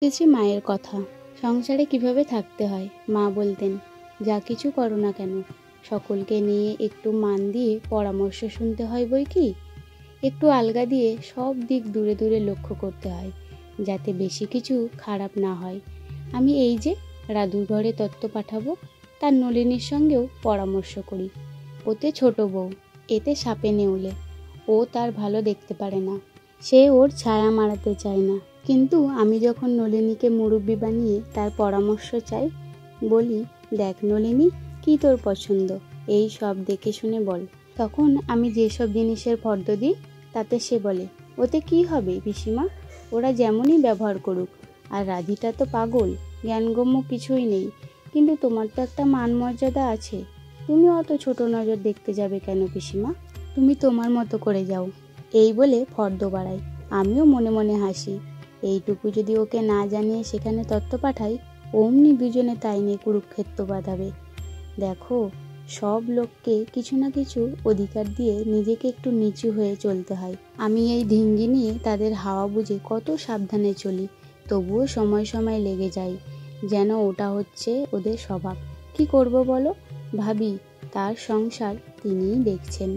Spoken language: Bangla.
কিছু মায়ের কথা। সংসারে কিভাবে থাকতে হয়। মা বলতেন, যা কিছু করো না কেন সকলকে নিয়ে একটু মান দিয়ে পরামর্শ শুনতে হয় বই কি, একটু আলগা দিয়ে সব দিক দূরে দূরে লক্ষ্য করতে হয়, যাতে বেশি কিছু খারাপ না হয়। আমি এই যে রাধুর ঘরে তত্ত্ব পাঠাবো, তার নলিনীর সঙ্গেও পরামর্শ করি। ওতে ছোট বউ, এতে সাপে নেউলে। ও তার ভালো দেখতে পারে না, সে ওর ছায়া মারাতে চায় না। কিন্তু আমি যখন নলিনীকে মুরব্বি বানিয়ে তার পরামর্শ চাই, বলি, দেখ নলিনী, কি তোর পছন্দ, এই সব দেখে শুনে বল। তখন আমি যেসব জিনিসের ফর্দ দিই, তাতে সে বলে, ওতে কি হবে পিসিমা, ওরা যেমনই ব্যবহার করুক। আর রাধিটা তো পাগল, জ্ঞানগম্য কিছুই নেই। কিন্তু তোমার তো একটা মান মর্যাদা আছে, তুমি অত ছোট নজর দেখতে যাবে কেন পিসিমা, তুমি তোমার মতো করে যাও। এই বলে ফর্দ বাড়াই। আমিও মনে মনে হাসি। এইটুকু যদি ওকে না জানিয়ে সেখানে তত্ত্ব পাঠাই, অমনি দুজনে তাই নিয়ে কুরুক্ষেত্র বাঁধাবে। দেখো, সব লোককে কিছু না কিছু অধিকার দিয়ে নিজেকে একটু নিচু হয়ে চলতে হয়। আমি এই ঢিঙ্গি নিয়ে তাদের হাওয়া বুঝে কত সাবধানে চলি, তবুও সময় সময় লেগে যায়, যেন ওটা হচ্ছে ওদের স্বভাব। কি করব বলো, ভাবি তার সংসার তিনিই দেখছেন।